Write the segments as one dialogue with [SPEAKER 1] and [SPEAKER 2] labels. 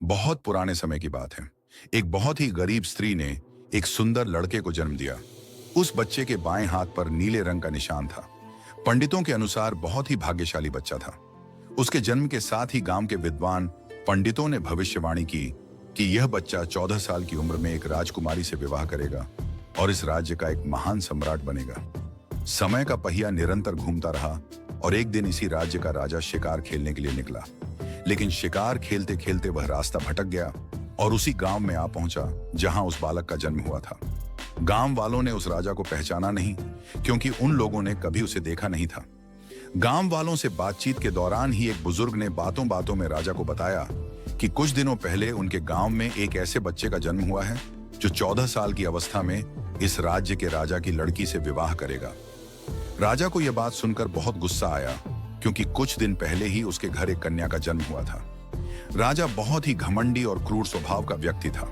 [SPEAKER 1] बहुत पुराने समय की बात है। एक बहुत ही गरीब स्त्री ने एक सुंदर लड़के को जन्म दिया। उस बच्चे के बाएं हाथ पर नीले रंग का निशान था। पंडितों के अनुसार बहुत ही भाग्यशाली बच्चा था। उसके जन्म के साथ ही गांव के विद्वान पंडितों ने भविष्यवाणी की कि यह बच्चा 14 साल की उम्र में एक राजकुमारी से विवाह करेगा और इस राज्य का एक महान सम्राट बनेगा। समय का पहिया निरंतर घूमता रहा और एक दिन इसी राज्य का राजा शिकार खेलने के लिए निकला। लेकिन शिकार खेलते खेलते वह रास्ता भटक गया और उसी गांव में आ पहुंचा जहां उस बालक का जन्म हुआ था। गांव वालों ने उस राजा को पहचाना नहीं, क्योंकि उन लोगों ने कभी उसे देखा नहीं था। गांव वालों से बातचीत के दौरान ही एक बुजुर्ग ने बातों बातों में राजा को बताया कि कुछ दिनों पहले उनके गांव में एक ऐसे बच्चे का जन्म हुआ है जो 14 साल की अवस्था में इस राज्य के राजा की लड़की से विवाह करेगा। राजा को यह बात सुनकर बहुत गुस्सा आया, क्योंकि कुछ दिन पहले ही उसके घर एक कन्या का जन्म हुआ था। राजा बहुत ही घमंडी और क्रूर स्वभाव का व्यक्ति था।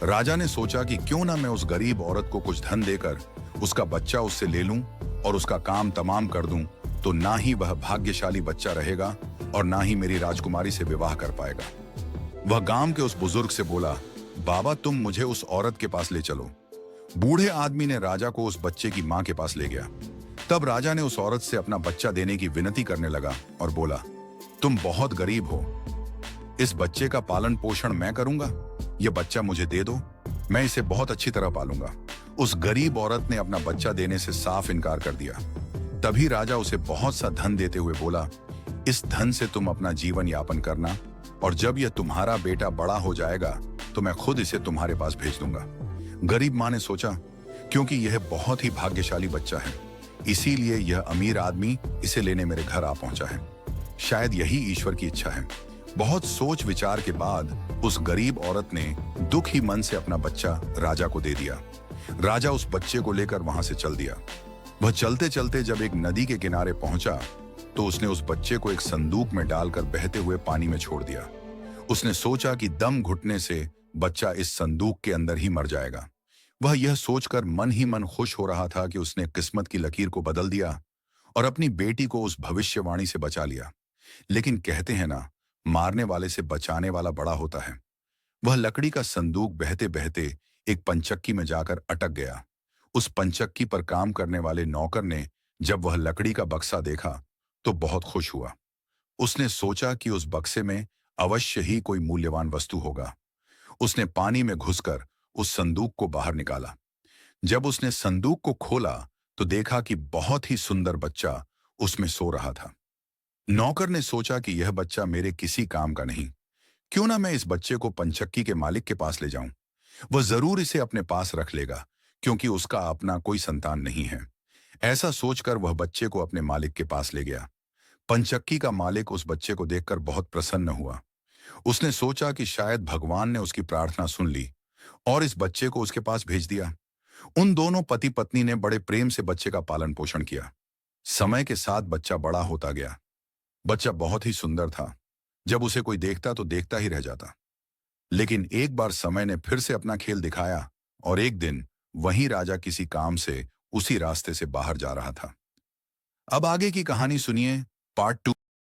[SPEAKER 1] राजा ने सोचा कि क्यों ना मैं उस गरीब औरत को कुछ धन देकर उसका बच्चा उससे ले लूं और उसका काम तमाम कर दूं, तो ना ही वह भाग्यशाली बच्चा रहेगा और ना ही मेरी राजकुमारी से विवाह कर पाएगा। वह गांव के उस बुजुर्ग से बोला, बाबा तुम मुझे उस औरत के पास ले चलो। बूढ़े आदमी ने राजा को उस बच्चे की मां के पास ले गया। तब राजा ने उस औरत से अपना बच्चा देने की विनती करने लगा और बोला, तुम बहुत गरीब हो, इस बच्चे का पालन पोषण मैं करूंगा, यह बच्चा मुझे दे दो, मैं इसे बहुत अच्छी तरह पालूंगा। उस गरीब औरत ने अपना बच्चा देने से साफ इनकार कर दिया। तभी राजा उसे बहुत सा धन देते हुए बोला, इस धन से तुम अपना जीवन यापन करना और जब यह तुम्हारा बेटा बड़ा हो जाएगा तो मैं खुद इसे तुम्हारे पास भेज दूंगा। गरीब मां ने सोचा, क्योंकि यह बहुत ही भाग्यशाली बच्चा है, इसीलिए यह अमीर आदमी इसे लेने मेरे घर आ पहुंचा है। शायद यही ईश्वर की इच्छा है। बहुत सोच विचार के बाद उस गरीब औरत ने दुख ही मन से अपना बच्चा राजा को दे दिया। राजा उस बच्चे को लेकर वहां से चल दिया। वह चलते चलते जब एक नदी के किनारे पहुंचा तो उसने उस बच्चे को एक संदूक में डालकर बहते हुए पानी में छोड़ दिया। उसने सोचा कि दम घुटने से बच्चा इस संदूक के अंदर ही मर जाएगा। वह यह सोचकर मन ही मन खुश हो रहा था कि उसने किस्मत की लकीर को बदल दिया और अपनी बेटी को उस भविष्यवाणी से बचा लिया। लेकिन कहते हैं ना, मारने वाले से बचाने वाला बड़ा होता है। वह लकड़ी का संदूक बहते बहते एक पंचक्की में जाकर अटक गया। उस पंचक्की पर काम करने वाले नौकर ने जब वह लकड़ी का बक्सा देखा तो बहुत खुश हुआ। उसने सोचा कि उस बक्से में अवश्य ही कोई मूल्यवान वस्तु होगा। उसने पानी में घुसकर उस संदूक को बाहर निकाला। जब उसने संदूक को खोला तो देखा कि बहुत ही सुंदर बच्चा उसमें सो रहा था। नौकर ने सोचा कि यह बच्चा मेरे किसी काम का नहीं, क्यों ना मैं इस बच्चे को पंचक्की के मालिक के पास ले जाऊं। वह जरूर इसे अपने पास रख लेगा, क्योंकि उसका अपना कोई संतान नहीं है। ऐसा सोचकर वह बच्चे को अपने मालिक के पास ले गया। पंचक्की का मालिक उस बच्चे को देखकर बहुत प्रसन्न हुआ। उसने सोचा कि शायद भगवान ने उसकी प्रार्थना सुन ली और इस बच्चे को उसके पास भेज दिया। उन दोनों पति पत्नी ने बड़े प्रेम से बच्चे का पालन पोषण किया। समय के साथ बच्चा बड़ा होता गया। बच्चा बहुत ही सुंदर था। जब उसे कोई देखता तो देखता ही रह जाता। लेकिन एक बार समय ने फिर से अपना खेल दिखाया और एक दिन वही राजा किसी काम से उसी रास्ते से बाहर जा रहा था। अब आगे की कहानी सुनिए, पार्ट 2।